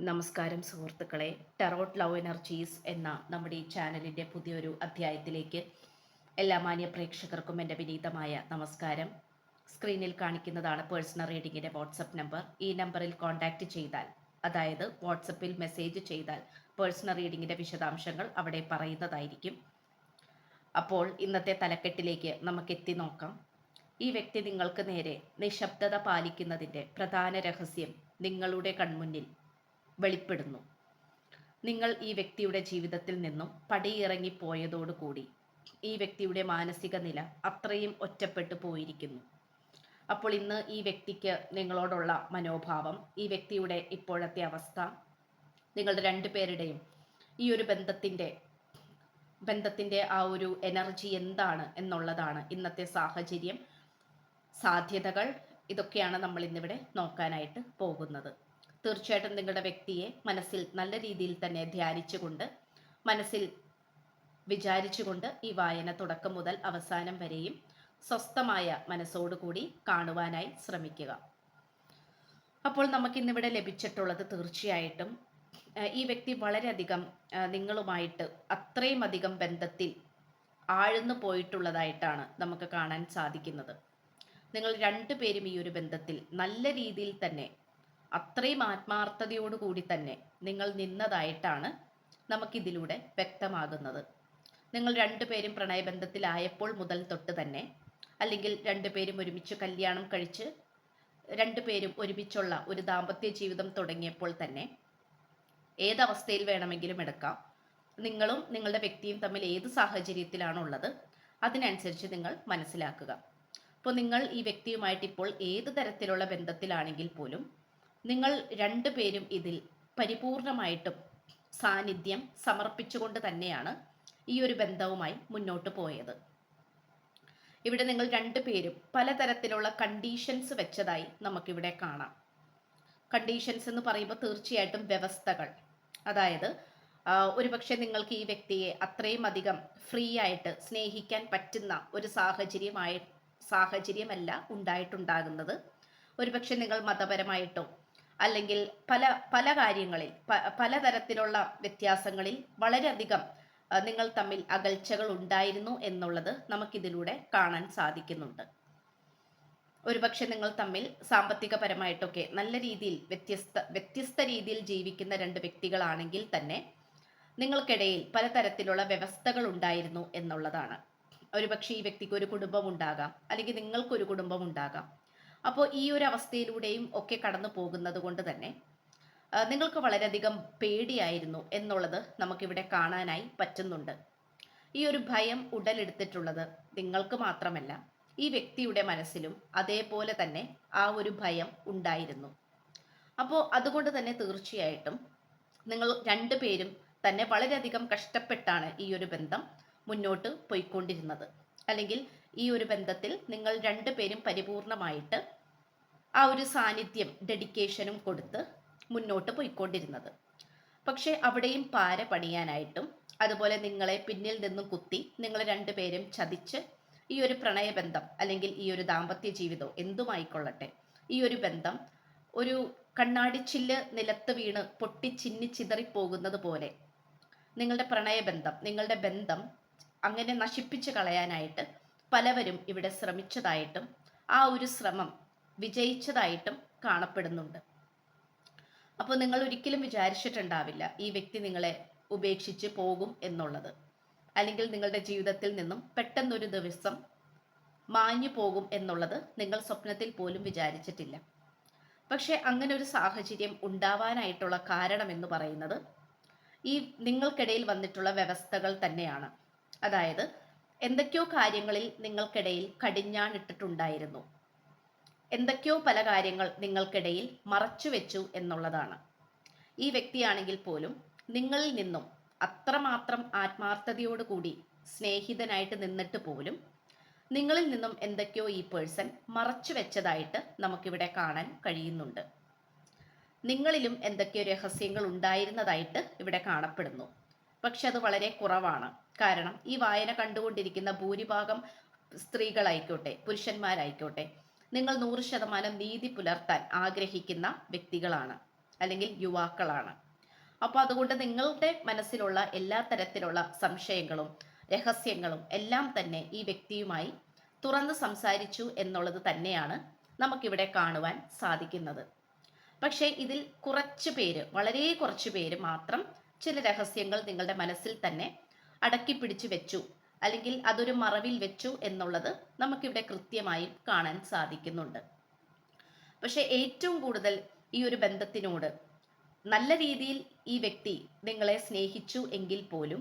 നമസ്കാരം സുഹൃത്തുക്കളെ. Tarot love energies എന്ന നമ്മുടെ ഈ ചാനലിൻ്റെ പുതിയൊരു അധ്യായത്തിലേക്ക് എല്ലാ മാന്യ പ്രേക്ഷകർക്കും എൻ്റെ വിനീതമായ നമസ്കാരം. സ്ക്രീനിൽ കാണിക്കുന്നതാണ് പേഴ്സണൽ റീഡിങ്ങിൻ്റെ വാട്സപ്പ് നമ്പർ. ഈ നമ്പറിൽ കോൺടാക്റ്റ് ചെയ്താൽ, അതായത് വാട്സപ്പിൽ മെസ്സേജ് ചെയ്താൽ പേഴ്സണൽ റീഡിങ്ങിൻ്റെ വിശദാംശങ്ങൾ അവിടെ പറയുന്നതായിരിക്കും. അപ്പോൾ ഇന്നത്തെ തലക്കെട്ടിലേക്ക് നമുക്ക് എത്തി നോക്കാം. ഈ വ്യക്തി നിങ്ങൾക്ക് നേരെ നിശബ്ദത പാലിക്കുന്നതിൻ്റെ പ്രധാന രഹസ്യം നിങ്ങളുടെ കൺമുന്നിൽ വെളിപ്പെടുന്നു. നിങ്ങൾ ഈ വ്യക്തിയുടെ ജീവിതത്തിൽ നിന്നും പടിയിറങ്ങിപ്പോയതോടുകൂടി ഈ വ്യക്തിയുടെ മാനസിക നില അത്രയും ഒറ്റപ്പെട്ടു പോയിരിക്കുന്നു. അപ്പോൾ ഇന്ന് ഈ വ്യക്തിക്ക് നിങ്ങളോടുള്ള മനോഭാവം, ഈ വ്യക്തിയുടെ ഇപ്പോഴത്തെ അവസ്ഥ, നിങ്ങളുടെ രണ്ടുപേരുടെയും ഈ ഒരു ബന്ധത്തിൻ്റെ ആ ഒരു എനർജി എന്താണ് എന്നുള്ളതാണ് ഇന്നത്തെ സാഹചര്യം, സാധ്യതകൾ. ഇതൊക്കെയാണ് നമ്മൾ ഇന്നിവിടെ നോക്കാനായിട്ട് പോകുന്നത്. തീർച്ചയായിട്ടും നിങ്ങളുടെ വ്യക്തിയെ മനസ്സിൽ നല്ല രീതിയിൽ തന്നെ ധ്യാനിച്ചുകൊണ്ട്, മനസ്സിൽ വിചാരിച്ചുകൊണ്ട് ഈ വായന തുടക്കം മുതൽ അവസാനം വരെയും സ്വസ്ഥമായ മനസ്സോടുകൂടി കാണുവാനായി ശ്രമിക്കുക. അപ്പോൾ നമുക്കിന്നിവിടെ ലഭിച്ചിട്ടുള്ളത് തീർച്ചയായിട്ടും ഈ വ്യക്തി വളരെയധികം നിങ്ങളുമായിട്ട് അത്രയും അധികം ബന്ധത്തിൽ ആഴ്ന്നു പോയിട്ടുള്ളതായിട്ടാണ് നമുക്ക് കാണാൻ സാധിക്കുന്നത്. നിങ്ങൾ രണ്ടുപേരും ഈ ഒരു ബന്ധത്തിൽ നല്ല രീതിയിൽ തന്നെ അത്രയും ആത്മാർത്ഥതയോടുകൂടി തന്നെ നിങ്ങൾ നിന്നതായിട്ടാണ് നമുക്കിതിലൂടെ വ്യക്തമാകുന്നത്. നിങ്ങൾ രണ്ടുപേരും പ്രണയബന്ധത്തിലായപ്പോൾ മുതൽ തൊട്ട് തന്നെ, അല്ലെങ്കിൽ രണ്ടുപേരും ഒരുമിച്ച് കല്യാണം കഴിച്ച് രണ്ടുപേരും ഒരുമിച്ചുള്ള ഒരു ദാമ്പത്യ ജീവിതം തുടങ്ങിയപ്പോൾ തന്നെ, ഏതവസ്ഥയിൽ വേണമെങ്കിലും എടുക്കാം, നിങ്ങളും നിങ്ങളുടെ വ്യക്തിയും തമ്മിൽ ഏത് സാഹചര്യത്തിലാണുള്ളത് അതിനനുസരിച്ച് നിങ്ങൾ മനസ്സിലാക്കുക. അപ്പോൾ നിങ്ങൾ ഈ വ്യക്തിയുമായിട്ട് ഇപ്പോൾ ഏത് തരത്തിലുള്ള ബന്ധത്തിലാണെങ്കിൽ പോലും നിങ്ങൾ രണ്ടുപേരും ഇതിൽ പരിപൂർണമായിട്ടും സാന്നിധ്യം സമർപ്പിച്ചുകൊണ്ട് തന്നെയാണ് ഈ ഒരു ബന്ധവുമായി മുന്നോട്ട് പോയത്. ഇവിടെ നിങ്ങൾ രണ്ടുപേരും പലതരത്തിലുള്ള കണ്ടീഷൻസ് വെച്ചതായി നമുക്കിവിടെ കാണാം. കണ്ടീഷൻസ് എന്ന് പറയുമ്പോൾ തീർച്ചയായിട്ടും വ്യവസ്ഥകൾ. അതായത് ഒരുപക്ഷെ നിങ്ങൾക്ക് ഈ വ്യക്തിയെ അത്രയും അധികം ഫ്രീ ആയിട്ട് സ്നേഹിക്കാൻ പറ്റുന്ന ഒരു സാഹചര്യമല്ല ഉണ്ടായിട്ടുണ്ടാകുന്നത്. ഒരുപക്ഷെ നിങ്ങൾ മതപരമായിട്ടോ അല്ലെങ്കിൽ പല കാര്യങ്ങളിൽ പലതരത്തിലുള്ള വ്യത്യാസങ്ങളിൽ വളരെയധികം നിങ്ങൾ തമ്മിൽ അകൽച്ചകൾ ഉണ്ടായിരുന്നു എന്നുള്ളത് നമുക്കിതിലൂടെ കാണാൻ സാധിക്കുന്നുണ്ട്. ഒരുപക്ഷെ നിങ്ങൾ തമ്മിൽ സാമ്പത്തികപരമായിട്ടൊക്കെ നല്ല രീതിയിൽ വ്യത്യസ്ത രീതിയിൽ ജീവിക്കുന്ന രണ്ട് വ്യക്തികളാണെങ്കിൽ തന്നെ നിങ്ങൾക്കിടയിൽ പലതരത്തിലുള്ള വ്യവസ്ഥകൾ ഉണ്ടായിരുന്നു എന്നുള്ളതാണ്. ഒരുപക്ഷെ ഈ വ്യക്തിക്ക് ഒരു കുടുംബം ഉണ്ടാകാം, അല്ലെങ്കിൽ നിങ്ങൾക്കൊരു കുടുംബം ഉണ്ടാകാം. അപ്പോൾ ഈ ഒരു അവസ്ഥയിലൂടെയും ഒക്കെ കടന്നു പോകുന്നത് കൊണ്ട് തന്നെ നിങ്ങൾക്ക് വളരെയധികം പേടിയായിരുന്നു എന്നുള്ളത് നമുക്കിവിടെ കാണാനായി പറ്റുന്നുണ്ട്. ഈ ഒരു ഭയം ഉടലെടുത്തിട്ടുള്ളത് നിങ്ങൾക്ക് മാത്രമല്ല, ഈ വ്യക്തിയുടെ മനസ്സിലും അതേപോലെ തന്നെ ആ ഒരു ഭയം ഉണ്ടായിരുന്നു. അപ്പോൾ അതുകൊണ്ട് തന്നെ തീർച്ചയായിട്ടും നിങ്ങൾ രണ്ടുപേരും തന്നെ വളരെയധികം കഷ്ടപ്പെട്ടാണ് ഈ ഒരു ബന്ധം മുന്നോട്ട് പോയിക്കൊണ്ടിരുന്നത്. അല്ലെങ്കിൽ ഈ ഒരു ബന്ധത്തിൽ നിങ്ങൾ രണ്ടുപേരും പരിപൂർണമായിട്ട് ആ ഒരു സാന്നിധ്യം, ഡെഡിക്കേഷനും കൊടുത്ത് മുന്നോട്ട് പോയിക്കൊണ്ടിരുന്നത്. പക്ഷെ അവിടെയും പാര പണിയാനായിട്ടും, അതുപോലെ നിങ്ങളെ പിന്നിൽ നിന്നും കുത്തി നിങ്ങൾ രണ്ടുപേരും ചതിച്ച് ഈ ഒരു പ്രണയബന്ധം അല്ലെങ്കിൽ ഈ ഒരു ദാമ്പത്യ ജീവിതം എന്തുമായിക്കൊള്ളട്ടെ, ഈ ഒരു ബന്ധം ഒരു കണ്ണാടിച്ചില്ല് നിലത്ത് വീണ് പൊട്ടിച്ചിന്നി ചിതറിപ്പോകുന്നത് പോലെ നിങ്ങളുടെ പ്രണയബന്ധം, നിങ്ങളുടെ ബന്ധം അങ്ങനെ നശിപ്പിച്ച് കളയാനായിട്ട് പലവരും ഇവിടെ ശ്രമിച്ചതായിട്ടും ആ ഒരു ശ്രമം വിജയിച്ചതായിട്ടും കാണപ്പെടുന്നുണ്ട്. അപ്പോൾ നിങ്ങൾ ഒരിക്കലും വിചാരിച്ചിട്ടുണ്ടാവില്ല ഈ വ്യക്തി നിങ്ങളെ ഉപേക്ഷിച്ച് പോകും എന്നുള്ളത്, അല്ലെങ്കിൽ നിങ്ങളുടെ ജീവിതത്തിൽ നിന്നും പെട്ടെന്നൊരു ദിവസം മാഞ്ഞു പോകും എന്നുള്ളത് നിങ്ങൾ സ്വപ്നത്തിൽ പോലും വിചാരിച്ചിട്ടില്ല. പക്ഷെ അങ്ങനെ ഒരു സാഹചര്യം ഉണ്ടാവാനായിട്ടുള്ള കാരണം എന്ന് പറയുന്നത് ഈ നിങ്ങൾക്കിടയിൽ വന്നിട്ടുള്ള വ്യവസ്ഥകൾ തന്നെയാണ്. അതായത് എന്തൊക്കെയോ കാര്യങ്ങളിൽ നിങ്ങൾക്കിടയിൽ കടിഞ്ഞാണിട്ടിട്ടുണ്ടായിരുന്നു, എന്തൊക്കെയോ പല കാര്യങ്ങൾ നിങ്ങൾക്കിടയിൽ മറച്ചു വെച്ചു എന്നുള്ളതാണ്. ഈ വ്യക്തിയാണെങ്കിൽ പോലും നിങ്ങളിൽ നിന്നും അത്രമാത്രം ആത്മാർത്ഥതയോടുകൂടി സ്നേഹിതനായിട്ട് നിന്നിട്ട് പോലും നിങ്ങളിൽ നിന്നും എന്തൊക്കെയോ ഈ പേഴ്സൺ മറച്ചു വെച്ചതായിട്ട് നമുക്കിവിടെ കാണാൻ കഴിയുന്നുണ്ട്. നിങ്ങളിലും എന്തൊക്കെയോ രഹസ്യങ്ങൾ ഉണ്ടായിരുന്നതായിട്ട് ഇവിടെ കാണപ്പെടുന്നു. പക്ഷെ അത് വളരെ കുറവാണ്. കാരണം ഈ വായന കണ്ടുകൊണ്ടിരിക്കുന്ന ഭൂരിഭാഗം സ്ത്രീകളായിക്കോട്ടെ പുരുഷന്മാരായിക്കോട്ടെ, നിങ്ങൾ 100% നീതി പുലർത്താൻ ആഗ്രഹിക്കുന്ന വ്യക്തികളാണ്. അല്ലെങ്കിൽ യുവാക്കളാണ്. അപ്പോൾ അതുകൊണ്ട് നിങ്ങളുടെ മനസ്സിലുള്ള എല്ലാ തരത്തിലുള്ള സംശയങ്ങളും രഹസ്യങ്ങളും എല്ലാം തന്നെ ഈ വ്യക്തിയുമായി തുറന്ന് സംസാരിച്ചു എന്നുള്ളത് തന്നെയാണ് നമുക്കിവിടെ കാണുവാൻ സാധിക്കുന്നത്. പക്ഷേ ഇതിൽ കുറച്ച് പേര്, വളരെ കുറച്ച് പേര് മാത്രം ചില രഹസ്യങ്ങൾ നിങ്ങളുടെ മനസ്സിൽ തന്നെ അടക്കി പിടിച്ചു വെച്ചു, അല്ലെങ്കിൽ അതൊരു മറവിൽ വെച്ചു എന്നുള്ളത് നമുക്കിവിടെ കൃത്യമായും കാണാൻ സാധിക്കുന്നുണ്ട്. പക്ഷെ ഏറ്റവും കൂടുതൽ ഈ ഒരു ബന്ധത്തിനോട് നല്ല രീതിയിൽ ഈ വ്യക്തി നിങ്ങളെ സ്നേഹിച്ചു എങ്കിൽ പോലും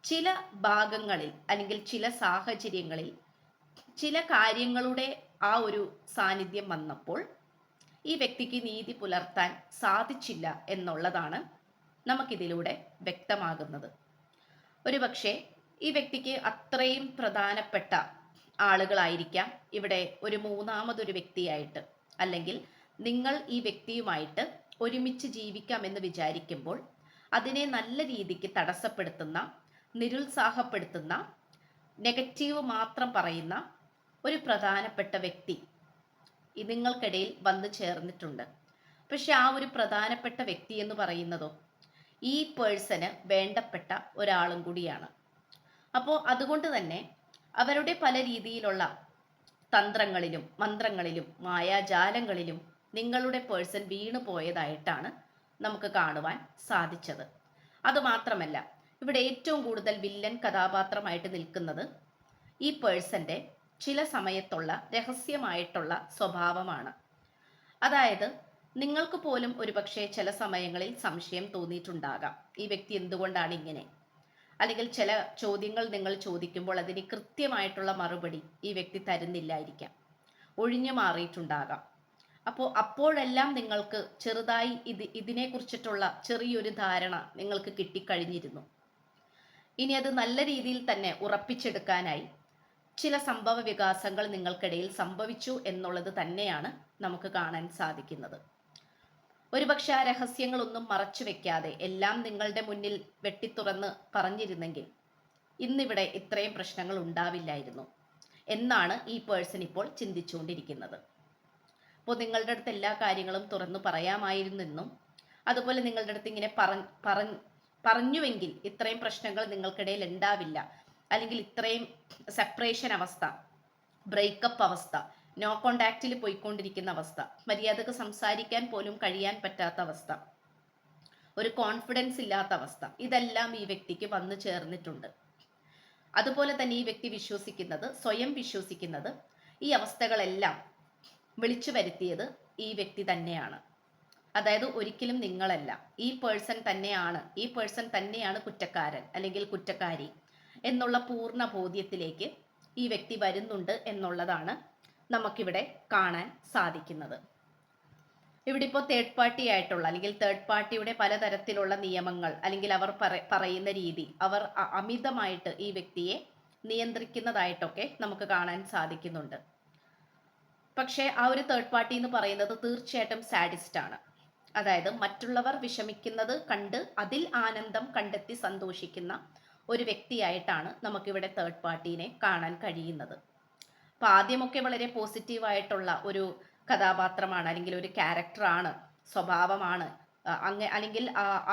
ചില ഭാഗങ്ങളിൽ അല്ലെങ്കിൽ ചില സാഹചര്യങ്ങളിൽ ചില കാര്യങ്ങളുടെ ആ ഒരു സാന്നിധ്യം വന്നപ്പോൾ ഈ വ്യക്തിക്ക് നീതി പുലർത്താൻ സാധിച്ചില്ല എന്നുള്ളതാണ് നമുക്കിതിലൂടെ വ്യക്തമാകുന്നത്. ഒരുപക്ഷെ ഈ വ്യക്തിക്ക് അത്രയും പ്രധാനപ്പെട്ട ആളുകളായിരിക്കാം ഇവിടെ ഒരു മൂന്നാമതൊരു വ്യക്തിയായിട്ട്, അല്ലെങ്കിൽ നിങ്ങൾ ഈ വ്യക്തിയുമായിട്ട് ഒരുമിച്ച് ജീവിക്കാമെന്ന് വിചാരിക്കുമ്പോൾ അതിനെ നല്ല രീതിക്ക് തടസ്സപ്പെടുത്തുന്ന, നിരുത്സാഹപ്പെടുത്തുന്ന, നെഗറ്റീവ് മാത്രം പറയുന്ന ഒരു പ്രധാനപ്പെട്ട വ്യക്തി നിങ്ങൾക്കിടയിൽ വന്നു ചേർന്നിട്ടുണ്ട്. പക്ഷെ ആ ഒരു പ്രധാനപ്പെട്ട വ്യക്തി എന്ന് പറയുന്നതോ ഈ പേഴ്സണ് വേണ്ടപ്പെട്ട ഒരാളും കൂടിയാണ്. അപ്പോൾ അതുകൊണ്ട് തന്നെ അവരുടെ പല രീതിയിലുള്ള തന്ത്രങ്ങളിലും മന്ത്രങ്ങളിലും മായാജാലങ്ങളിലും നിങ്ങളുടെ പേഴ്സൺ വീണു പോയതായിട്ടാണ് നമുക്ക് കാണുവാൻ സാധിച്ചത്. അതുമാത്രമല്ല, ഇവിടെ ഏറ്റവും കൂടുതൽ വില്ലൻ കഥാപാത്രമായിട്ട് നിൽക്കുന്നത് ഈ പേഴ്സന്റെ ചില സമയത്തുള്ള രഹസ്യമായിട്ടുള്ള സ്വഭാവമാണ്. അതായത് നിങ്ങൾക്ക് പോലും ഒരുപക്ഷെ ചില സമയങ്ങളിൽ സംശയം തോന്നിയിട്ടുണ്ടാകാം, ഈ വ്യക്തി എന്തുകൊണ്ടാണ് ഇങ്ങനെ, അല്ലെങ്കിൽ ചില ചോദ്യങ്ങൾ നിങ്ങൾ ചോദിക്കുമ്പോൾ അതിന് കൃത്യമായിട്ടുള്ള മറുപടി ഈ വ്യക്തി തരുന്നില്ലായിരിക്കാം, ഒഴിഞ്ഞു മാറിയിട്ടുണ്ടാകാം. അപ്പോഴെല്ലാം നിങ്ങൾക്ക് ചെറുതായി ഇതിനെക്കുറിച്ചിട്ടുള്ള ചെറിയൊരു ധാരണ നിങ്ങൾക്ക് കിട്ടിക്കഴിഞ്ഞിരുന്നു. ഇനി അത് നല്ല രീതിയിൽ തന്നെ ഉറപ്പിച്ചെടുക്കാനായി ചില സംഭവ വികാസങ്ങൾ നിങ്ങൾക്കിടയിൽ സംഭവിച്ചു എന്നുള്ളത് തന്നെയാണ് നമുക്ക് കാണാൻ സാധിക്കുന്നത്. ഒരുപക്ഷെ ആ രഹസ്യങ്ങളൊന്നും മറച്ചു വെക്കാതെ എല്ലാം നിങ്ങളുടെ മുന്നിൽ വെട്ടിത്തുറന്ന് പറഞ്ഞിരുന്നെങ്കിൽ ഇന്നിവിടെ ഇത്രയും പ്രശ്നങ്ങൾ ഉണ്ടാവില്ലായിരുന്നു എന്നാണ് ഈ പേഴ്സൺ ഇപ്പോൾ ചിന്തിച്ചുകൊണ്ടിരിക്കുന്നത്. അപ്പോൾ നിങ്ങളുടെ അടുത്ത് എല്ലാ കാര്യങ്ങളും തുറന്നു പറയാമായിരുന്നെന്നും, അതുപോലെ നിങ്ങളുടെ അടുത്ത് ഇങ്ങനെ പറഞ്ഞുവെങ്കിൽ ഇത്രയും പ്രശ്നങ്ങൾ നിങ്ങൾക്കിടയിൽ ഉണ്ടാവില്ല, അല്ലെങ്കിൽ ഇത്രയും സെപ്പറേഷൻ അവസ്ഥ, ബ്രേക്കപ്പ് അവസ്ഥ, നോ കോണ്ടാക്റ്റിൽ പോയിക്കൊണ്ടിരിക്കുന്ന അവസ്ഥ, മര്യാദക്ക് സംസാരിക്കാൻ പോലും കഴിയാൻ പറ്റാത്ത അവസ്ഥ, ഒരു കോൺഫിഡൻസ് ഇല്ലാത്ത അവസ്ഥ, ഇതെല്ലാം ഈ വ്യക്തിക്ക് വന്നു ചേർന്നിട്ടുണ്ട്. അതുപോലെ തന്നെ ഈ വ്യക്തി സ്വയം വിശ്വസിക്കുന്നത് ഈ അവസ്ഥകളെല്ലാം വിളിച്ചു വരുത്തിയത് ഈ വ്യക്തി തന്നെയാണ്. അതായത് ഒരിക്കലും നിങ്ങളല്ല, ഈ പേഴ്സൺ തന്നെയാണ് കുറ്റക്കാരൻ അല്ലെങ്കിൽ കുറ്റക്കാരി എന്നുള്ള പൂർണ്ണ ബോധ്യത്തിലേക്ക് ഈ വ്യക്തി വരുന്നുണ്ട് എന്നുള്ളതാണ് നമുക്കിവിടെ കാണാൻ സാധിക്കുന്നത്. ഇവിടെ ഇപ്പോൾ തേർഡ് പാർട്ടി ആയിട്ടുള്ള, അല്ലെങ്കിൽ തേർഡ് പാർട്ടിയുടെ പലതരത്തിലുള്ള നിയമങ്ങൾ, അല്ലെങ്കിൽ അവർ പറയുന്ന രീതി, അവർ അമിതമായിട്ട് ഈ വ്യക്തിയെ നിയന്ത്രിക്കുന്നതായിട്ടൊക്കെ നമുക്ക് കാണാൻ സാധിക്കുന്നുണ്ട്. പക്ഷേ ആ ഒരു തേർഡ് പാർട്ടി എന്ന് പറയുന്നത് തീർച്ചയായിട്ടും സാഡിസ്റ്റ് ആണ്. അതായത് മറ്റുള്ളവർ വിഷമിക്കുന്നത് കണ്ട് അതിൽ ആനന്ദം കണ്ടെത്തി സന്തോഷിക്കുന്ന ഒരു വ്യക്തിയായിട്ടാണ് നമുക്കിവിടെ തേർഡ് പാർട്ടീനെ കാണാൻ കഴിയുന്നത്. അപ്പം ആദ്യമൊക്കെ വളരെ പോസിറ്റീവായിട്ടുള്ള ഒരു കഥാപാത്രമാണ്, അല്ലെങ്കിൽ ഒരു ക്യാരക്ടറാണ്, സ്വഭാവമാണ്, അല്ലെങ്കിൽ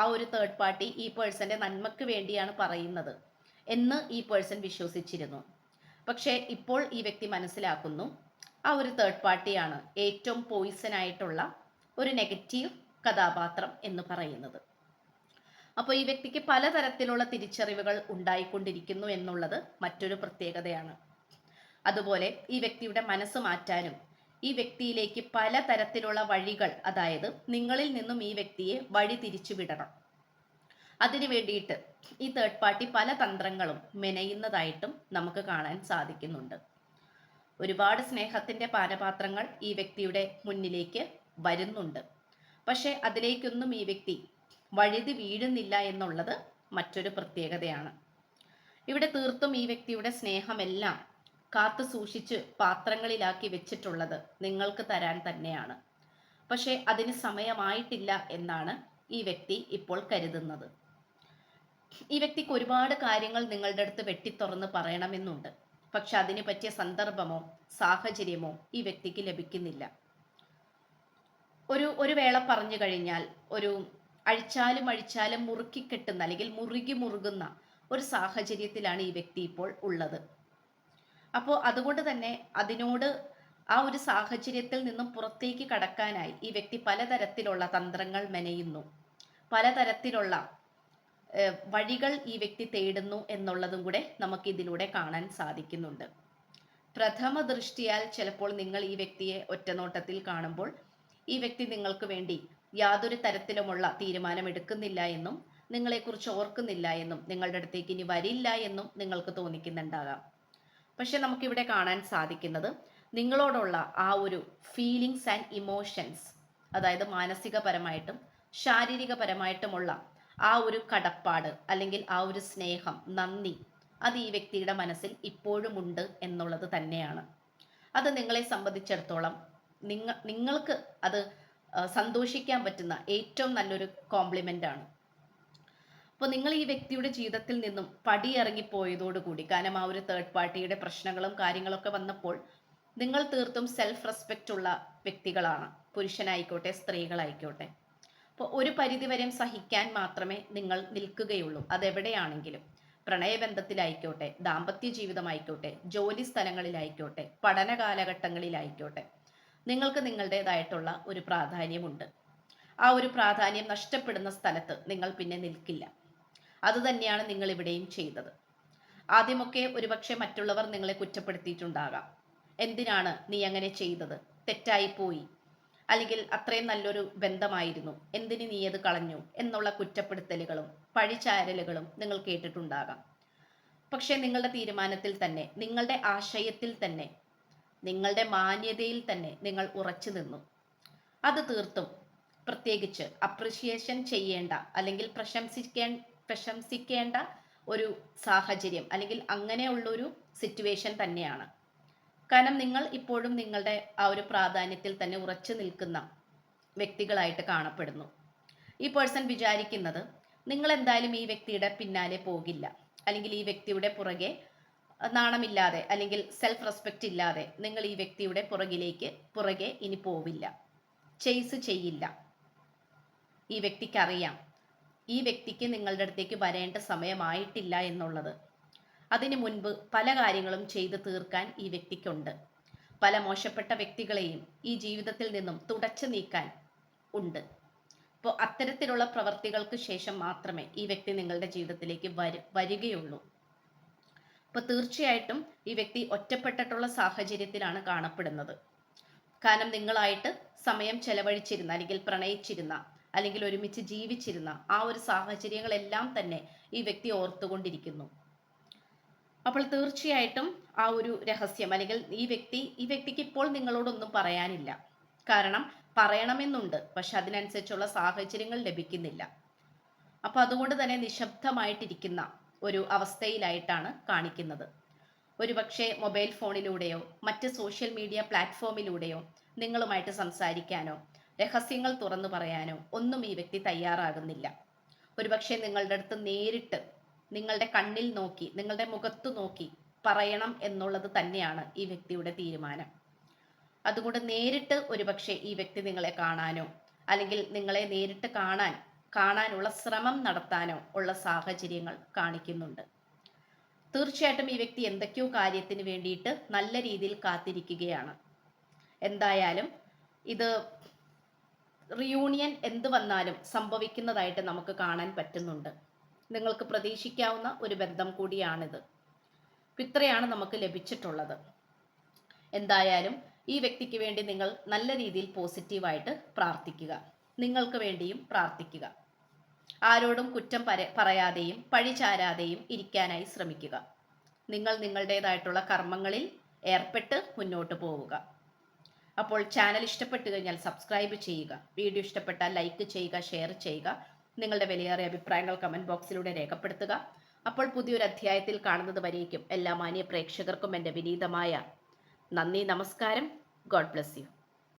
ആ ഒരു തേർഡ് പാർട്ടി ഈ പേഴ്സന്റെ നന്മയ്ക്ക് വേണ്ടിയാണ് പറയുന്നത് എന്ന് ഈ പേഴ്സൺ വിശ്വസിച്ചിരുന്നു. പക്ഷേ ഇപ്പോൾ ഈ വ്യക്തി മനസ്സിലാക്കുന്നു ആ ഒരു തേർഡ് പാർട്ടിയാണ് ഏറ്റവും പോയിസൺ ആയിട്ടുള്ള ഒരു നെഗറ്റീവ് കഥാപാത്രം എന്ന് പറയുന്നത്. അപ്പോൾ ഈ വ്യക്തിക്ക് പലതരത്തിലുള്ള തിരിച്ചറിവുകൾ ഉണ്ടായിക്കൊണ്ടിരിക്കുന്നു എന്നുള്ളത് മറ്റൊരു പ്രത്യേകതയാണ്. അതുപോലെ ഈ വ്യക്തിയുടെ മനസ്സ് മാറ്റാനും ഈ വ്യക്തിയിലേക്ക് പലതരത്തിലുള്ള വഴികൾ, അതായത് നിങ്ങളിൽ നിന്നും ഈ വ്യക്തിയെ വഴി തിരിച്ചു വിടണം, അതിനു വേണ്ടിയിട്ട് ഈ തേർഡ് പാർട്ടി പല തന്ത്രങ്ങളും മെനയുന്നതായിട്ടും നമുക്ക് കാണാൻ സാധിക്കുന്നുണ്ട്. ഒരുപാട് സ്നേഹത്തിന്റെ പാനപാത്രങ്ങൾ ഈ വ്യക്തിയുടെ മുന്നിലേക്ക് വരുന്നുണ്ട്. പക്ഷെ അതിലേക്കൊന്നും ഈ വ്യക്തി വഴുതി വീഴുന്നില്ല എന്നുള്ളത് മറ്റൊരു പ്രത്യേകതയാണ്. ഇവിടെ തീർത്തും ഈ വ്യക്തിയുടെ സ്നേഹമെല്ലാം കാത്തു സൂക്ഷിച്ച് പാത്രങ്ങളിലാക്കി വെച്ചിട്ടുള്ളത് നിങ്ങൾക്ക് തരാൻ തന്നെയാണ്. പക്ഷെ അതിന് സമയമായിട്ടില്ല എന്നാണ് ഈ വ്യക്തി ഇപ്പോൾ കരുതുന്നത്. ഈ വ്യക്തിക്ക് ഒരുപാട് കാര്യങ്ങൾ നിങ്ങളുടെ അടുത്ത് വെട്ടിത്തുറന്ന് പറയണമെന്നുണ്ട്. പക്ഷെ അതിന് പറ്റിയ സന്ദർഭമോ സാഹചര്യമോ ഈ വ്യക്തിക്ക് ലഭിക്കുന്നില്ല. ഒരു വേള പറഞ്ഞു കഴിഞ്ഞാൽ ഒരു അഴിച്ചാലും മുറുക്കി കെട്ടുന്ന അല്ലെങ്കിൽ മുറുകുന്ന ഒരു സാഹചര്യത്തിലാണ് ഈ വ്യക്തി ഇപ്പോൾ ഉള്ളത്. അപ്പോൾ അതുകൊണ്ട് തന്നെ അതിനോട് ആ ഒരു സാഹചര്യത്തിൽ നിന്നും പുറത്തേക്ക് കടക്കാനായി ഈ വ്യക്തി പലതരത്തിലുള്ള തന്ത്രങ്ങൾ മെനയുന്നു, പലതരത്തിലുള്ള വഴികൾ ഈ വ്യക്തി തേടുന്നു എന്നുള്ളതും കൂടെ നമുക്ക് ഇതിലൂടെ കാണാൻ സാധിക്കുന്നുണ്ട്. പ്രഥമ ദൃഷ്ടിയാൽ ചിലപ്പോൾ നിങ്ങൾ ഈ വ്യക്തിയെ ഒറ്റനോട്ടത്തിൽ കാണുമ്പോൾ ഈ വ്യക്തി നിങ്ങൾക്ക് വേണ്ടി യാതൊരു തരത്തിലുമുള്ള തീരുമാനം എടുക്കുന്നില്ല എന്നും നിങ്ങളെക്കുറിച്ച് ഓർക്കുന്നില്ല എന്നും നിങ്ങളുടെ അടുത്തേക്ക് ഇനി വരില്ല എന്നും നിങ്ങൾക്ക് തോന്നിക്കുന്നുണ്ടാകാം. പക്ഷെ നമുക്കിവിടെ കാണാൻ സാധിക്കുന്നത് നിങ്ങളോടുള്ള ആ ഒരു ഫീലിങ്സ് ആൻഡ് ഇമോഷൻസ്, അതായത് മാനസികപരമായിട്ടും ശാരീരികപരമായിട്ടുമുള്ള ആ ഒരു കടപ്പാട് അല്ലെങ്കിൽ ആ ഒരു സ്നേഹം, നന്ദി, അത് ഈ വ്യക്തിയുടെ മനസ്സിൽ ഇപ്പോഴും ഉണ്ട് എന്നുള്ളത് തന്നെയാണ്. അത് നിങ്ങളെ സംബന്ധിച്ചിടത്തോളം നിങ്ങൾക്ക് അത് സന്തോഷിക്കാൻ പറ്റുന്ന ഏറ്റവും നല്ലൊരു കോംപ്ലിമെൻ്റ് ആണ്. അപ്പോൾ നിങ്ങൾ ഈ വ്യക്തിയുടെ ജീവിതത്തിൽ നിന്നും പടിയിറങ്ങിപ്പോയതോടുകൂടി, കാരണം ആ ഒരു തേർഡ് പാർട്ടിയുടെ പ്രശ്നങ്ങളും കാര്യങ്ങളൊക്കെ വന്നപ്പോൾ നിങ്ങൾ തീർത്തും സെൽഫ് റെസ്പെക്റ്റ് ഉള്ള വ്യക്തികളാണ്, പുരുഷനായിക്കോട്ടെ സ്ത്രീകളായിക്കോട്ടെ. അപ്പോൾ ഒരു പരിധിവരെയും സഹിക്കാൻ മാത്രമേ നിങ്ങൾ നിൽക്കുകയുള്ളൂ. അതെവിടെയാണെങ്കിലും, പ്രണയബന്ധത്തിലായിക്കോട്ടെ, ദാമ്പത്യ ജീവിതമായിക്കോട്ടെ, ജോലി സ്ഥലങ്ങളിലായിക്കോട്ടെ, പഠന കാലഘട്ടങ്ങളിലായിക്കോട്ടെ, നിങ്ങൾക്ക് നിങ്ങളുടേതായിട്ടുള്ള ഒരു പ്രാധാന്യമുണ്ട്. ആ ഒരു പ്രാധാന്യം നഷ്ടപ്പെടുന്ന സ്ഥലത്ത് നിങ്ങൾ പിന്നെ നിൽക്കില്ല. അതുതന്നെയാണ് നിങ്ങൾ ഇവിടെയും ചെയ്തത്. ആദ്യമൊക്കെ ഒരുപക്ഷെ മറ്റുള്ളവർ നിങ്ങളെ കുറ്റപ്പെടുത്തിയിട്ടുണ്ടാകാം. എന്തിനാണ് നീ അങ്ങനെ ചെയ്തത്, തെറ്റായിപ്പോയി, അല്ലെങ്കിൽ അത്രയും നല്ലൊരു ബന്ധമായിരുന്നു, എന്തിന് നീ അത് കളഞ്ഞു എന്നുള്ള കുറ്റപ്പെടുത്തലുകളും പഴിചാരലുകളും നിങ്ങൾ കേട്ടിട്ടുണ്ടാകാം. പക്ഷേ നിങ്ങളുടെ തീരുമാനത്തിൽ തന്നെ, നിങ്ങളുടെ ആശയത്തിൽ തന്നെ, നിങ്ങളുടെ മാന്യതയിൽ തന്നെ നിങ്ങൾ ഉറച്ചു നിന്നു. അത് തീർത്തും പ്രത്യേകിച്ച് അപ്രിഷിയേഷൻ ചെയ്യേണ്ട അല്ലെങ്കിൽ പ്രശംസിക്കേണ്ട ഒരു സാഹചര്യം അല്ലെങ്കിൽ അങ്ങനെയുള്ളൊരു സിറ്റുവേഷൻ തന്നെയാണ്. കാരണം നിങ്ങൾ ഇപ്പോഴും നിങ്ങളുടെ ആ ഒരു പ്രാധാന്യത്തിൽ തന്നെ ഉറച്ചു നിൽക്കുന്ന വ്യക്തികളായിട്ട് കാണപ്പെടുന്നു. ഈ പേഴ്സൺ വിചാരിക്കുന്നത് നിങ്ങൾ എന്തായാലും ഈ വ്യക്തിയുടെ പിന്നാലെ പോകില്ല, അല്ലെങ്കിൽ ഈ വ്യക്തിയുടെ നാണമില്ലാതെ അല്ലെങ്കിൽ സെൽഫ് റെസ്പെക്റ്റ് ഇല്ലാതെ നിങ്ങൾ ഈ വ്യക്തിയുടെ പുറകെ ഇനി പോവില്ല, ചേസ് ചെയ്യില്ല. ഈ വ്യക്തിക്കറിയാം ഈ വ്യക്തിക്ക് നിങ്ങളുടെ അടുത്തേക്ക് വരേണ്ട സമയമായിട്ടില്ല എന്നുള്ളത്. അതിനു മുൻപ് പല കാര്യങ്ങളും ചെയ്തു തീർക്കാൻ ഈ വ്യക്തിക്കുണ്ട്. പല മോശപ്പെട്ട വ്യക്തികളെയും ഈ ജീവിതത്തിൽ നിന്നും തുടച്ചു നീക്കാൻ ഉണ്ട്. അപ്പോൾ അത്തരത്തിലുള്ള പ്രവർത്തികൾക്ക് ശേഷം മാത്രമേ ഈ വ്യക്തി നിങ്ങളുടെ ജീവിതത്തിലേക്ക് വരികയുള്ളൂ. അപ്പോൾ തീർച്ചയായിട്ടും ഈ വ്യക്തി ഒറ്റപ്പെട്ടിട്ടുള്ള സാഹചര്യത്തിലാണ് കാണപ്പെടുന്നത്. കാരണം നിങ്ങളായിട്ട് സമയം ചെലവഴിച്ചിരുന്ന അല്ലെങ്കിൽ പ്രണയിച്ചിരുന്ന അല്ലെങ്കിൽ ഒരുമിച്ച് ജീവിച്ചിരുന്ന ആ ഒരു സാഹചര്യങ്ങളെല്ലാം തന്നെ ഈ വ്യക്തി ഓർത്തുകൊണ്ടിരിക്കുന്നു. അപ്പോൾ തീർച്ചയായിട്ടും ആ ഒരു രഹസ്യം അല്ലെങ്കിൽ ഈ വ്യക്തിക്ക് ഇപ്പോൾ നിങ്ങളോടൊന്നും പറയാനില്ല. കാരണം പറയണമെന്നുണ്ട്, പക്ഷെ അതിനനുസരിച്ചുള്ള സാഹചര്യങ്ങൾ ലഭിക്കുന്നില്ല. അപ്പോൾ അതുകൊണ്ട് തന്നെ നിശബ്ദമായിട്ടിരിക്കുന്ന ഒരു അവസ്ഥയിലായിട്ടാണ് കാണിക്കുന്നത്. ഒരുപക്ഷെ മൊബൈൽ ഫോണിലൂടെയോ മറ്റ് സോഷ്യൽ മീഡിയ പ്ലാറ്റ്ഫോമിലൂടെയോ നിങ്ങളുമായിട്ട് സംസാരിക്കാനോ രഹസ്യങ്ങൾ തുറന്നു പറയാനോ ഒന്നും ഈ വ്യക്തി തയ്യാറാകുന്നില്ല. ഒരുപക്ഷെ നിങ്ങളുടെ അടുത്ത് നേരിട്ട് നിങ്ങളുടെ കണ്ണിൽ നോക്കി, നിങ്ങളുടെ മുഖത്തു നോക്കി പറയണം എന്നുള്ളത് തന്നെയാണ് ഈ വ്യക്തിയുടെ തീരുമാനം. അതുകൊണ്ട് നേരിട്ട് ഒരുപക്ഷെ ഈ വ്യക്തി നിങ്ങളെ കാണാനോ അല്ലെങ്കിൽ നിങ്ങളെ നേരിട്ട് കാണാനുള്ള ശ്രമം നടത്താനോ ഉള്ള സാഹചര്യങ്ങൾ കാണിക്കുന്നുണ്ട്. തീർച്ചയായിട്ടും ഈ വ്യക്തി എന്തൊക്കെയോ കാര്യത്തിന് വേണ്ടിയിട്ട് നല്ല രീതിയിൽ കാത്തിരിക്കുകയാണ്. എന്തായാലും ഇത് റിയൂണിയൻ എന്ത് വന്നാലും സംഭവിക്കുന്നതായിട്ട് നമുക്ക് കാണാൻ പറ്റുന്നുണ്ട്. നിങ്ങൾക്ക് പ്രതീക്ഷിക്കാവുന്ന ഒരു ബന്ധം കൂടിയാണിത്. ഇത്രയാണ് നമുക്ക് ലഭിച്ചിട്ടുള്ളത്. എന്തായാലും ഈ വ്യക്തിക്ക് വേണ്ടി നിങ്ങൾ നല്ല രീതിയിൽ പോസിറ്റീവായിട്ട് പ്രാർത്ഥിക്കുക. നിങ്ങൾക്ക് വേണ്ടിയും പ്രാർത്ഥിക്കുക. ആരോടും കുറ്റം പറയാതെയും പഴിചാരാതെയും ഇരിക്കാനായി ശ്രമിക്കുക. നിങ്ങൾ നിങ്ങളുടേതായിട്ടുള്ള കർമ്മങ്ങളിൽ ഏർപ്പെട്ട് മുന്നോട്ട് പോവുക. അപ്പോൾ ചാനൽ ഇഷ്ടപ്പെട്ടു കഴിഞ്ഞാൽ സബ്സ്ക്രൈബ് ചെയ്യുക. വീഡിയോ ഇഷ്ടപ്പെട്ടാൽ ലൈക്ക് ചെയ്യുക, ഷെയർ ചെയ്യുക. നിങ്ങളുടെ വിലയേറിയ അഭിപ്രായങ്ങൾ കമൻറ്റ് ബോക്സിലൂടെ രേഖപ്പെടുത്തുക. അപ്പോൾ പുതിയൊരു അധ്യായത്തിൽ കാണുന്നത് വരേക്കും എല്ലാ മാന്യ പ്രേക്ഷകർക്കും എൻ്റെ വിനീതമായ നന്ദി, നമസ്കാരം. God bless you.